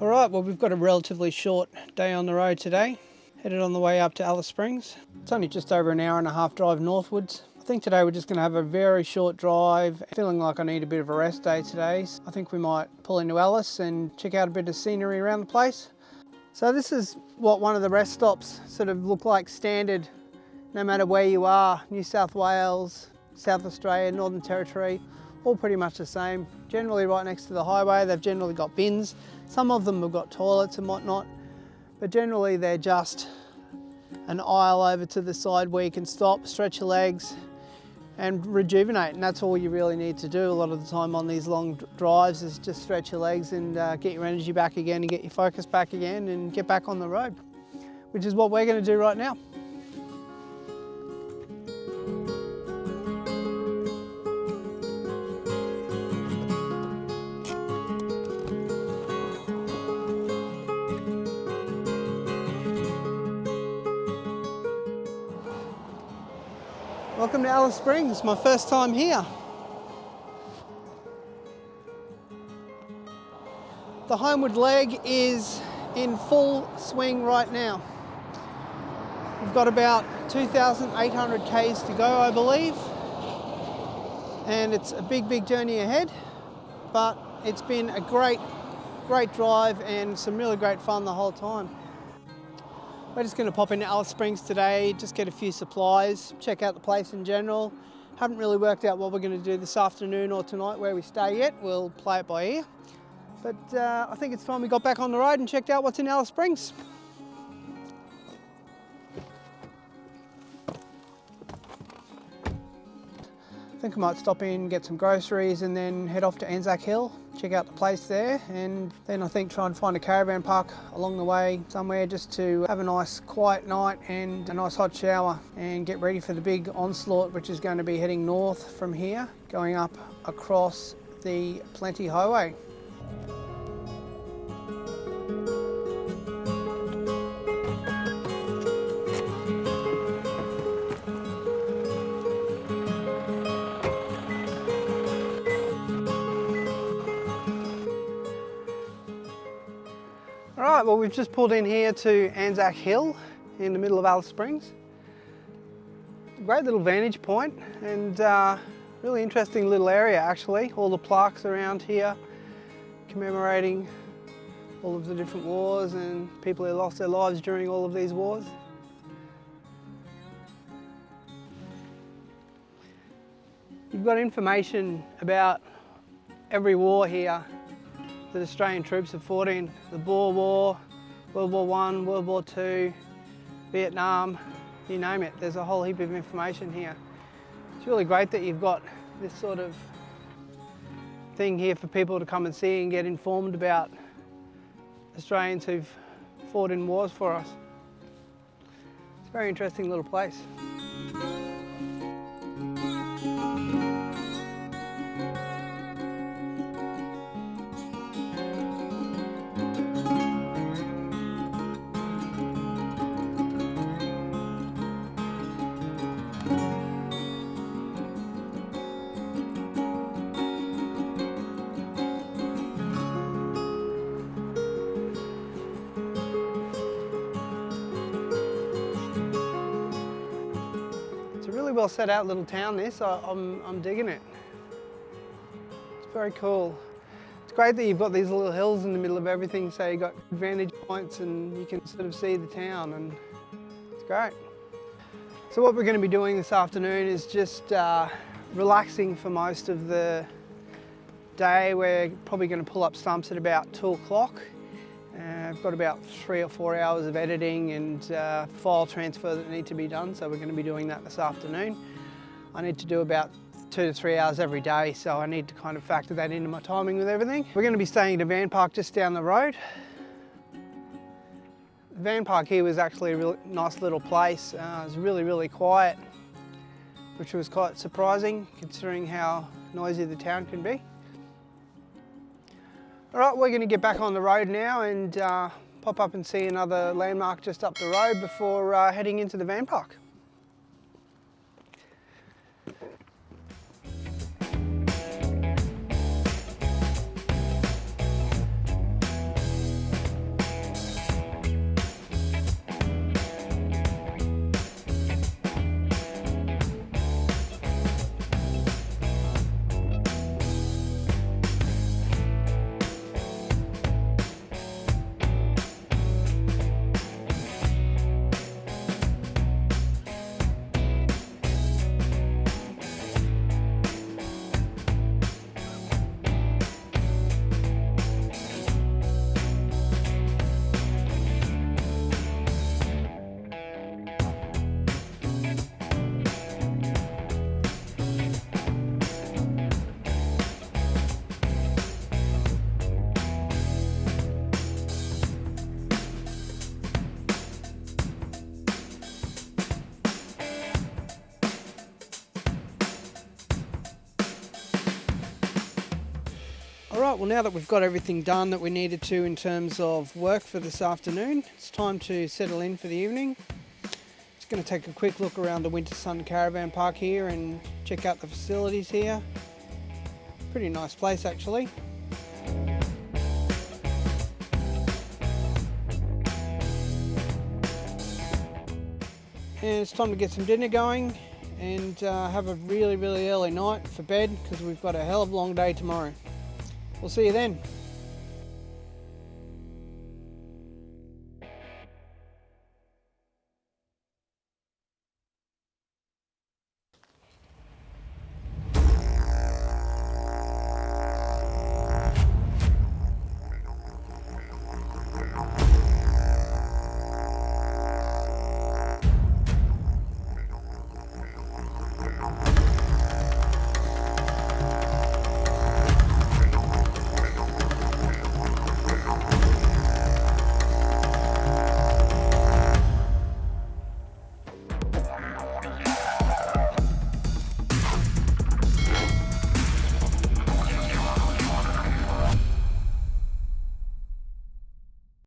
Alright, well we've got a relatively short day on the road today. Headed on the way up to Alice Springs. It's only just over an hour and a half drive northwards. I think today we're just going to have a very short drive. Feeling like I need a bit of a rest day today. So I think we might pull into Alice and check out a bit of scenery around the place. So this is what one of the rest stops sort of look like standard, no matter where you are. New South Wales, South Australia, Northern Territory, all pretty much the same. Generally right next to the highway, they've generally got bins. Some of them have got toilets and whatnot, but generally they're just an aisle over to the side where you can stop, stretch your legs and rejuvenate, and that's all you really need to do a lot of the time on these long drives, is just stretch your legs and get your energy back again and get your focus back again and get back on the road, which is what we're going to do right now. Welcome to Alice Springs, my first time here. The homeward leg is in full swing right now. We've got about 2,800 k's to go, I believe. And it's a big journey ahead, but it's been a great drive and some really great fun the whole time. We're just going to pop into Alice Springs today, just get a few supplies, check out the place in general. Haven't really worked out what we're going to do this afternoon or tonight where we stay yet. We'll play it by ear. But I think it's time we got back on the road and checked out what's in Alice Springs. I think I might stop in, get some groceries and then head off to Anzac Hill, check out the place there, and then I think try and find a caravan park along the way somewhere just to have a nice quiet night and a nice hot shower and get ready for the big onslaught, which is going to be heading north from here, going up across the Plenty Highway. Alright, well we've just pulled in here to Anzac Hill in the middle of Alice Springs. Great little vantage point and really interesting little area actually. All the plaques around here commemorating all of the different wars and people who lost their lives during all of these wars. You've got information about every war here that Australian troops have fought in. The Boer War, World War I, World War II, Vietnam, you name it. There's a whole heap of information here. It's really great that you've got this sort of thing here for people to come and see and get informed about Australians who've fought in wars for us. It's a very interesting little place. Really well set out little town this. I'm digging it. It's very cool. It's great that you've got these little hills in the middle of everything, so you've got vantage points and you can sort of see the town, and it's great. So what we're going to be doing this afternoon is just relaxing for most of the day. We're probably going to pull up stumps at about 2 o'clock. I've got about 3 or 4 hours of editing and file transfer that need to be done, so we're going to be doing that this afternoon. I need to do about 2 to 3 hours every day, so I need to kind of factor that into my timing with everything. We're going to be staying at a van park just down the road. The van park here was actually a really nice little place. It was really quiet, which was quite surprising considering how noisy the town can be. Alright, we're going to get back on the road now and pop up and see another landmark just up the road before heading into the van park. Right, well now that we've got everything done that we needed to in terms of work for this afternoon, it's time to settle in for the evening. Just going to take a quick look around the Wintersun Caravan Park here and check out the facilities here. Pretty nice place actually. And it's time to get some dinner going and have a really early night for bed because we've got a hell of a long day tomorrow. We'll see you then.